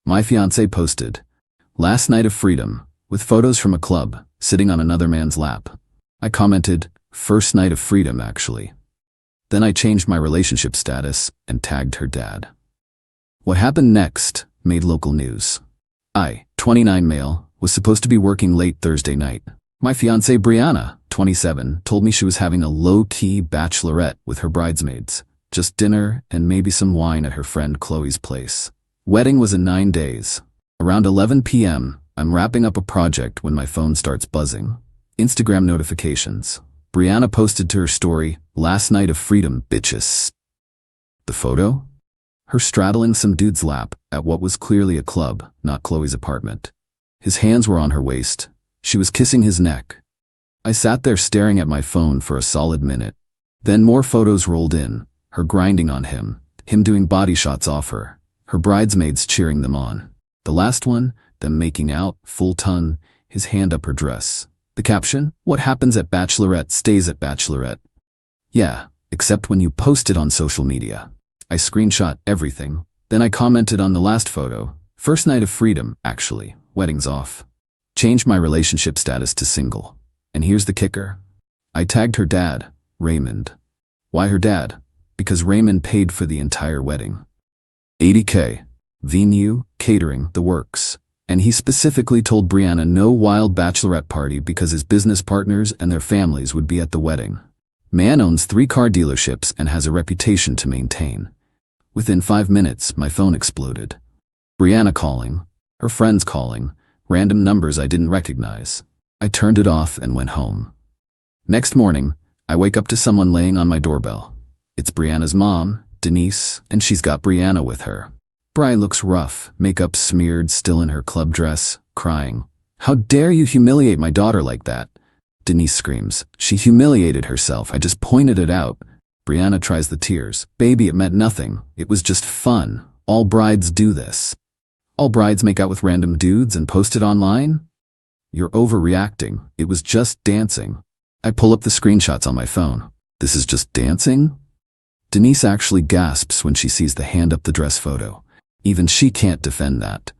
My fiancé posted, "Last night of freedom," with photos from a club, sitting on another man's lap. I commented, "First night of freedom, actually." Then I changed my relationship status and tagged her dad. What happened next made local news. I, 29 male, was supposed to be working late Thursday night. My fiancée Brianna, 27, told me she was having a low-key bachelorette with her bridesmaids. Just dinner and maybe some wine at her friend Qley's place. Wedding was in 9 days. Around 11 p.m., I'm wrapping up a project when my phone starts buzzing. Instagram notifications. Brianna posted to her story, "Last night of freedom, bitches." The photo? Her straddling some dude's lap at what was clearly a club, not Qley's apartment. His hands were on her waist. She was kissing his neck. I sat there staring at my phone for a solid minute. Then more photos rolled in, her grinding on him doing body shots off her bridesmaids cheering them on. The last one, them making out, full ton, his hand up her dress. The caption, "What happens at bachelorette stays at bachelorette." Yeah, except when you post it on social media. I screenshot everything. Then I commented on the last photo, "First night of freedom, actually, wedding's off." Changed my relationship status to single. And here's the kicker. I tagged her dad, Raymond. Why her dad? Because Raymond paid for the entire wedding. $80K. Venue, catering, the works. And he specifically told Brianna no wild bachelorette party because his business partners and their families would be at the wedding. Man owns 3 car dealerships and has a reputation to maintain. Within 5 minutes, my phone exploded. Brianna calling, her friends calling, random numbers I didn't recognize. I turned it off and went home. Next morning, I wake up to someone laying on my doorbell. It's Brianna's mom, Denise, and she's got Brianna with her. Bri looks rough, makeup smeared, still in her club dress, crying. "How dare you humiliate my daughter like that?" Denise screams, "She humiliated herself, I just pointed it out." Brianna tries the tears. "Baby, it meant nothing. It was just fun. All brides do this." All brides make out with random dudes and post it online? You're overreacting. It was just dancing. I pull up the screenshots on my phone. This is just dancing? Denise actually gasps when she sees the hand up the dress photo. Even she can't defend that.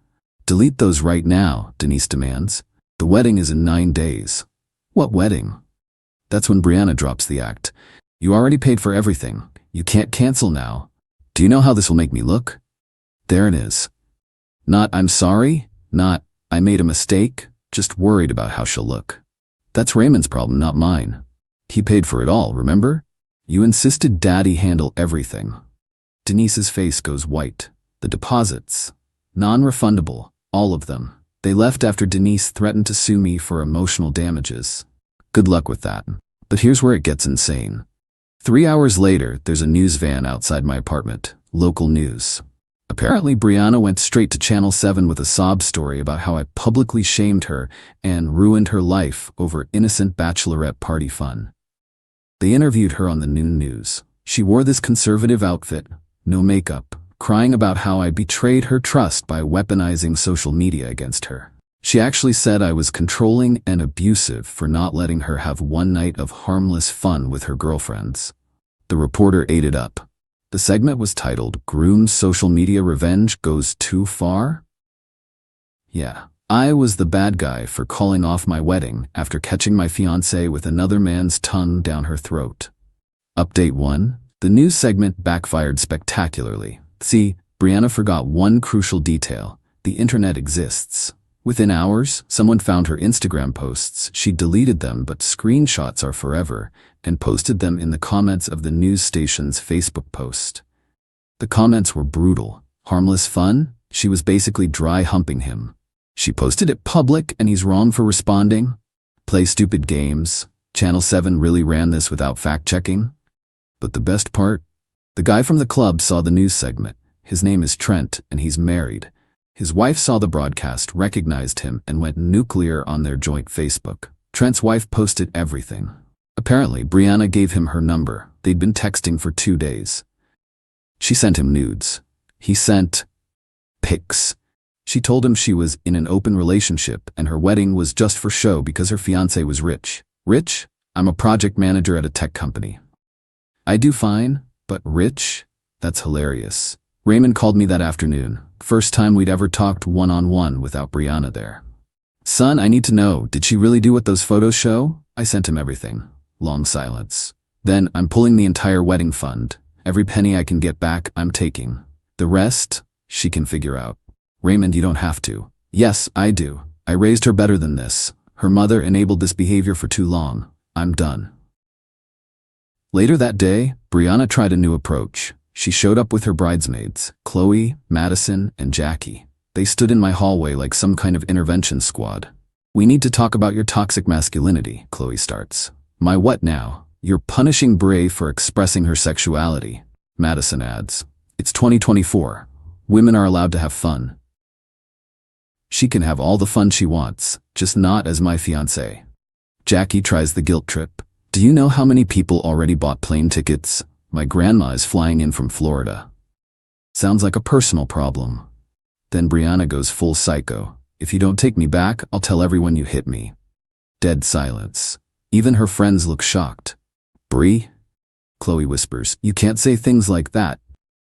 "Delete those right now," Denise demands. "The wedding is in 9 days." What wedding? That's when Brianna drops the act. "You already paid for everything. You can't cancel now. Do you know how this will make me look?" There it is. Not "I'm sorry," not "I made a mistake," just worried about how she'll look. That's Raymond's problem, not mine. He paid for it all, remember? You insisted Daddy handle everything. Denise's face goes white. The deposits. Non-refundable. All of them. They left after Denise threatened to sue me for emotional damages. Good luck with that. But here's where it gets insane. 3 hours later, there's a news van outside my apartment. Local news. Apparently, Brianna went straight to Channel 7 with a sob story about how I publicly shamed her and ruined her life over innocent bachelorette party fun. They interviewed her on the noon news. She wore this conservative outfit, no makeup, crying about how I betrayed her trust by weaponizing social media against her. She actually said I was controlling and abusive for not letting her have one night of harmless fun with her girlfriends. The reporter ate it up. The segment was titled, "Groom's Social Media Revenge Goes Too Far?" Yeah, I was the bad guy for calling off my wedding after catching my fiancée with another man's tongue down her throat. Update 1. The news segment backfired spectacularly. See, Brianna forgot one crucial detail. The internet exists. Within hours, someone found her Instagram posts. She deleted them, but screenshots are forever, and posted them in the comments of the news station's Facebook post. The comments were brutal. Harmless fun? She was basically dry humping him. She posted it public and he's wrong for responding? Play stupid games? Channel 7 really ran this without fact-checking? But the best part? The guy from the club saw the news segment. His name is Trent, and he's married. His wife saw the broadcast, recognized him, and went nuclear on their joint Facebook. Trent's wife posted everything. Apparently, Brianna gave him her number. They'd been texting for 2 days. She sent him nudes. He sent pics. She told him she was in an open relationship and her wedding was just for show because her fiancé was rich. Rich? I'm a project manager at a tech company. I do fine, but rich? That's hilarious. Raymond called me that afternoon, first time we'd ever talked one-on-one without Brianna there. Son, I need to know, did she really do what those photos show? I sent him everything. Long silence. Then, I'm pulling the entire wedding fund. Every penny I can get back, I'm taking. The rest, she can figure out. Raymond, you don't have to. Yes, I do. I raised her better than this. Her mother enabled this behavior for too long. I'm done. Later that day, Brianna tried a new approach. She showed up with her bridesmaids, Qley, Madison, and Jackie. They stood in my hallway like some kind of intervention squad. We need to talk about your toxic masculinity, Qley starts. My what now? You're punishing Bray for expressing her sexuality, Madison adds. It's 2024. Women are allowed to have fun. She can have all the fun she wants, just not as my fiancé. Jackie tries the guilt trip. Do you know how many people already bought plane tickets? My grandma is flying in from Florida. Sounds like a personal problem. Then Brianna goes full psycho. If you don't take me back, I'll tell everyone you hit me. Dead silence. Even her friends look shocked. Bri? Qley whispers, you can't say things like that.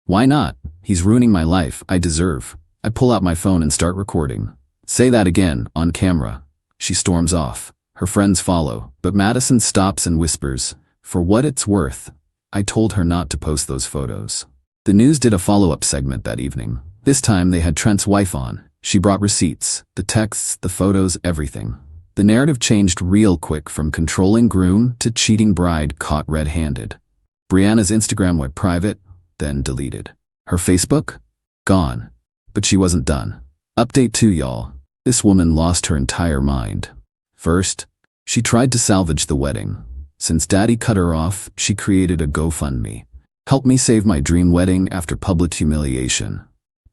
Why not? He's ruining my life. I deserve. I pull out my phone and start recording. Say that again, on camera. She storms off. Her friends follow, but Madison stops and whispers, for what it's worth, I told her not to post those photos. The news did a follow-up segment that evening. This time they had Trent's wife on. She brought receipts, the texts, the photos, everything. The narrative changed real quick from controlling groom to cheating bride caught red-handed. Brianna's Instagram went private, then deleted. Her Facebook? Gone. But she wasn't done. Update 2, y'all. This woman lost her entire mind. First, she tried to salvage the wedding. Since daddy cut her off, she created a GoFundMe. Help me save my dream wedding after public humiliation.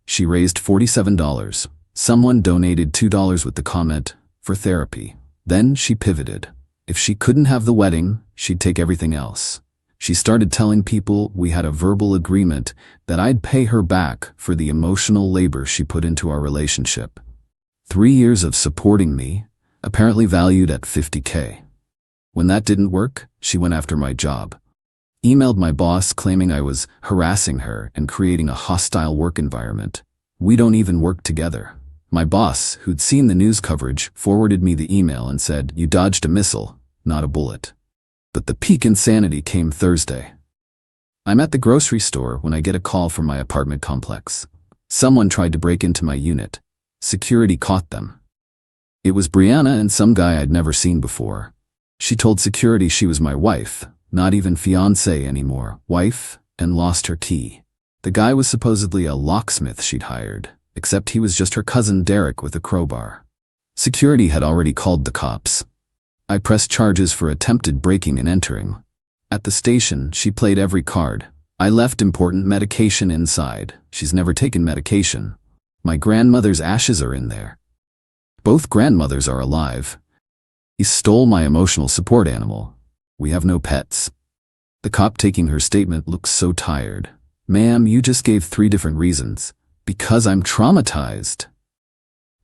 She raised $47. Someone donated $2 with the comment, for therapy. Then she pivoted. If she couldn't have the wedding, she'd take everything else. She started telling people we had a verbal agreement that I'd pay her back for the emotional labor she put into our relationship. 3 years of supporting me, apparently valued at $50K. When that didn't work, she went after my job. Emailed my boss claiming I was harassing her and creating a hostile work environment. We don't even work together. My boss, who'd seen the news coverage, forwarded me the email and said, you dodged a missile, not a bullet. But the peak insanity came Thursday. I'm at the grocery store when I get a call from my apartment complex. Someone tried to break into my unit. Security caught them. It was Brianna and some guy I'd never seen before. She told security she was my wife, not even fiancée anymore, wife, and lost her key. The guy was supposedly a locksmith she'd hired, except he was just her cousin Derek with a crowbar. Security had already called the cops. I pressed charges for attempted breaking and entering. At the station, she played every card. I left important medication inside. She's never taken medication. My grandmother's ashes are in there. Both grandmothers are alive. He stole my emotional support animal. We have no pets. The cop taking her statement looks so tired. Ma'am, you just gave 3 different reasons. Because I'm traumatized.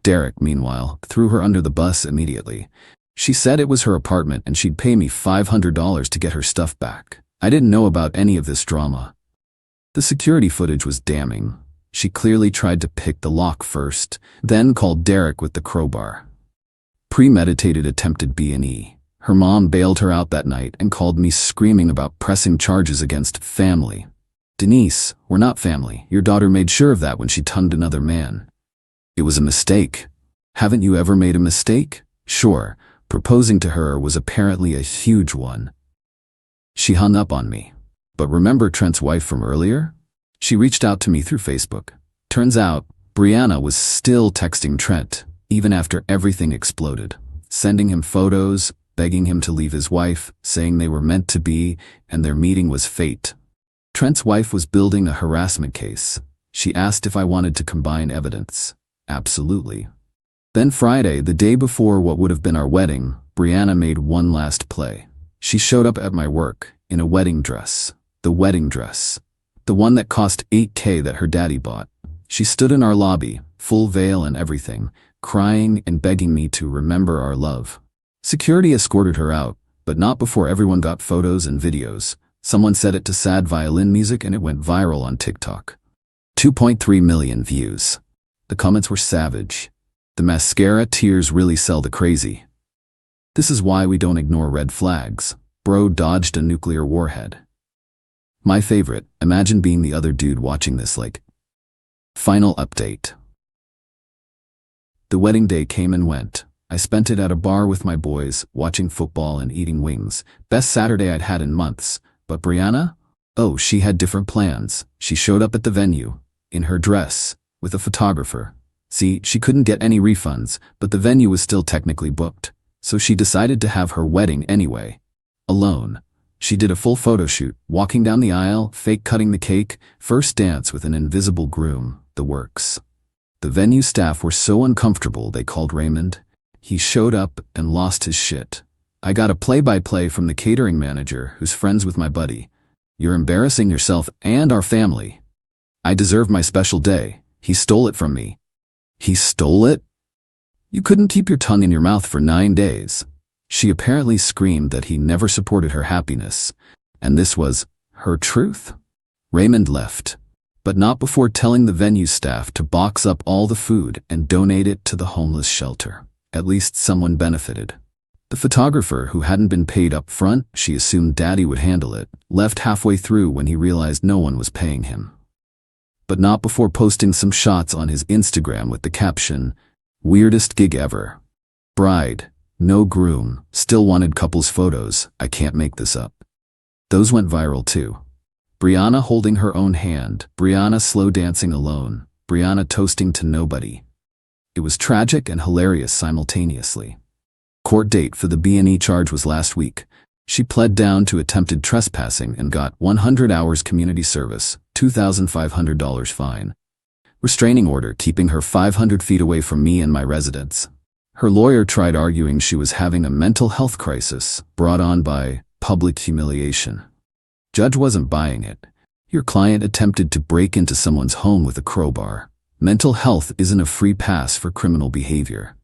Derek, meanwhile, threw her under the bus immediately. She said it was her apartment and she'd pay me $500 to get her stuff back. I didn't know about any of this drama. The security footage was damning. She clearly tried to pick the lock first, then called Derek with the crowbar. Premeditated attempted B&E. Her mom bailed her out that night and called me screaming about pressing charges against family. Denise, we're not family. Your daughter made sure of that when she tongued another man. It was a mistake. Haven't you ever made a mistake? Sure. Proposing to her was apparently a huge one. She hung up on me. But remember Trent's wife from earlier? She reached out to me through Facebook. Turns out, Brianna was still texting Trent, even after everything exploded, sending him photos, begging him to leave his wife, saying they were meant to be, and their meeting was fate. Trent's wife was building a harassment case. She asked if I wanted to combine evidence. Absolutely. Then Friday, the day before what would have been our wedding, Brianna made one last play. She showed up at my work, in a wedding dress. The wedding dress. The one that cost $8K that her daddy bought. She stood in our lobby, full veil and everything, crying and begging me to remember our love. Security escorted her out, but not before everyone got photos and videos. Someone set it to sad violin music and it went viral on TikTok. 2.3 million views. The comments were savage. The mascara tears really sell the crazy. This is why we don't ignore red flags. Bro dodged a nuclear warhead. My favorite, imagine being the other dude watching this like. Final update. The wedding day came and went. I spent it at a bar with my boys, watching football and eating wings. Best Saturday I'd had in months. But Brianna? Oh, she had different plans. She showed up at the venue, in her dress, with a photographer. See, she couldn't get any refunds, but the venue was still technically booked. So she decided to have her wedding anyway. Alone. She did a full photo shoot, walking down the aisle, fake cutting the cake, first dance with an invisible groom, the works. The venue staff were so uncomfortable they called Raymond. He showed up and lost his shit. I got a play-by-play from the catering manager who's friends with my buddy. You're embarrassing yourself and our family. I deserve my special day. He stole it from me. He stole it? You couldn't keep your tongue in your mouth for 9 days. She apparently screamed that he never supported her happiness, and this was her truth. Raymond left, but not before telling the venue staff to box up all the food and donate it to the homeless shelter. At least someone benefited. The photographer, who hadn't been paid up front, she assumed Daddy would handle it, left halfway through when he realized no one was paying him. But not before posting some shots on his Instagram with the caption, "Weirdest gig ever. Bride, no groom, still wanted couples photos, I can't make this up." Those went viral too. Brianna holding her own hand, Brianna slow dancing alone, Brianna toasting to nobody. It was tragic and hilarious simultaneously. Court date for the B&E charge was last week. She pled down to attempted trespassing and got 100 hours community service, $2,500 fine. Restraining order keeping her 500 feet away from me and my residence. Her lawyer tried arguing she was having a mental health crisis brought on by public humiliation. Judge wasn't buying it. Your client attempted to break into someone's home with a crowbar. Mental health isn't a free pass for criminal behavior.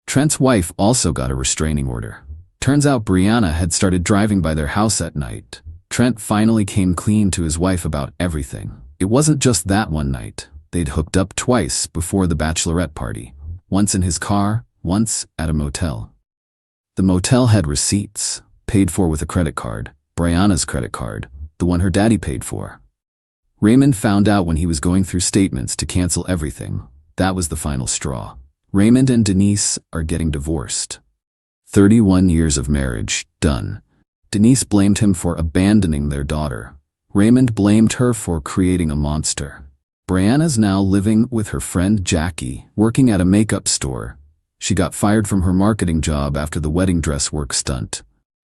Trent's wife also got a restraining order. Turns out Brianna had started driving by their house at night. Trent finally came clean to his wife about everything. It wasn't just that one night. They'd hooked up twice before the bachelorette party. Once in his car, once at a motel. The motel had receipts, paid for with a credit card, Brianna's credit card, the one her daddy paid for. Raymond found out when he was going through statements to cancel everything. That was the final straw. Raymond and Denise are getting divorced. 31 years of marriage, done. Denise blamed him for abandoning their daughter. Raymond blamed her for creating a monster. Brianna's now living with her friend Jackie, working at a makeup store. She got fired from her marketing job after the wedding dress work stunt.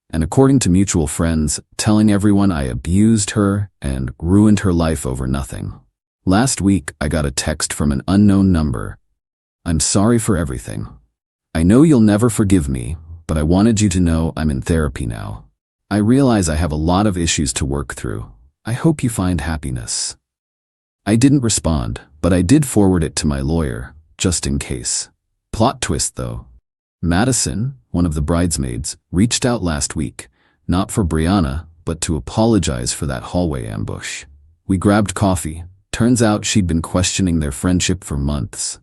And according to mutual friends, telling everyone I abused her and ruined her life over nothing. Last week, I got a text from an unknown number. "I'm sorry for everything. I know you'll never forgive me, but I wanted you to know I'm in therapy now. I realize I have a lot of issues to work through. I hope you find happiness." I didn't respond, but I did forward it to my lawyer, just in case. Plot twist though. Madison, one of the bridesmaids, reached out last week, not for Brianna, but to apologize for that hallway ambush. We grabbed coffee. Turns out she'd been questioning their friendship for months.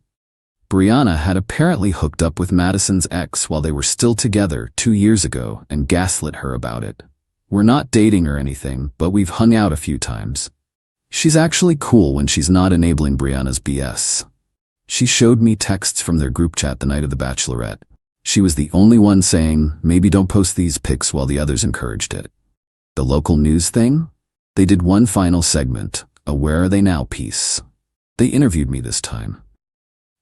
Brianna had apparently hooked up with Madison's ex while they were still together 2 years ago and gaslit her about it. We're not dating or anything, but we've hung out a few times. She's actually cool when she's not enabling Brianna's BS. She showed me texts from their group chat the night of the bachelorette. She was the only one saying, maybe don't post these pics, while the others encouraged it. The local news thing? They did one final segment, a "Where Are They Now" piece. They interviewed me this time.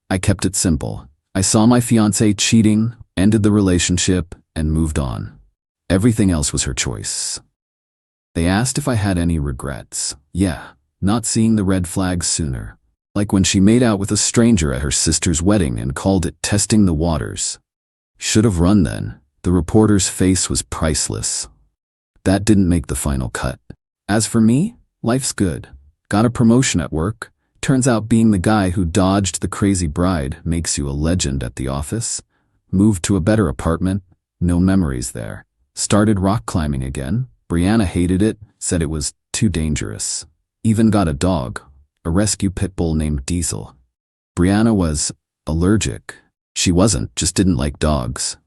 I kept it simple. I saw my fiancée cheating, ended the relationship, and moved on. Everything else was her choice. They asked if I had any regrets. Yeah, not seeing the red flags sooner. Like when she made out with a stranger at her sister's wedding and called it testing the waters. Should have run then. The reporter's face was priceless. That didn't make the final cut. As for me, life's good. Got a promotion at work. Turns out being the guy who dodged the crazy bride makes you a legend at the office. Moved to a better apartment. No memories there. Started rock climbing again. Brianna hated it, said it was too dangerous. Even got a dog. a rescue pit bull named Diesel. Brianna was allergic. She wasn't, just didn't like dogs.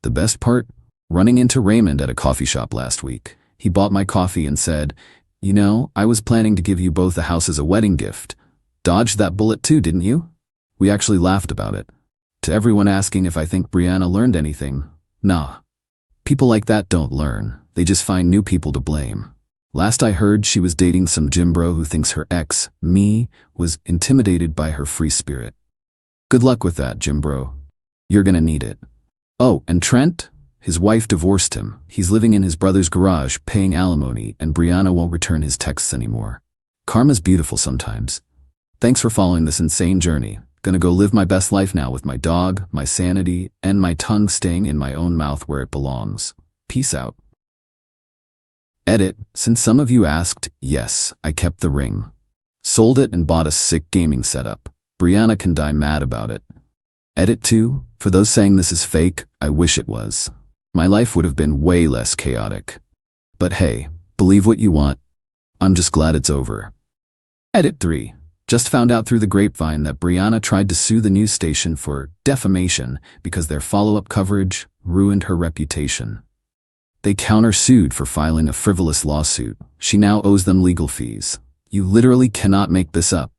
The best part? Running into Raymond at a coffee shop last week. He bought my coffee and said, "You know, I was planning to give you both a house as a wedding gift. Dodged that bullet too, didn't you?" We actually laughed about it. To everyone asking if I think Brianna learned anything, nah. People like that don't learn, they just find new people to blame. Last I heard, she was dating some gym bro who thinks her ex, me, was intimidated by her free spirit. Good luck with that, gym bro. You're gonna need it. Oh, and Trent? His wife divorced him. He's living in his brother's garage, paying alimony, and Brianna won't return his texts anymore. Karma's beautiful sometimes. Thanks for following this insane journey. Gonna go live my best life now with my dog, my sanity, and my tongue staying in my own mouth where it belongs. Peace out. Edit. Since some of you asked, yes, I kept the ring. Sold it and bought a sick gaming setup. Brianna can die mad about it. Edit 2. For those saying this is fake, I wish it was. My life would have been way less chaotic. But hey, believe what you want. I'm just glad it's over. Edit 3. Just found out through the grapevine that Brianna tried to sue the news station for defamation because their follow-up coverage ruined her reputation. They countersued for filing a frivolous lawsuit. She now owes them legal fees. You literally cannot make this up.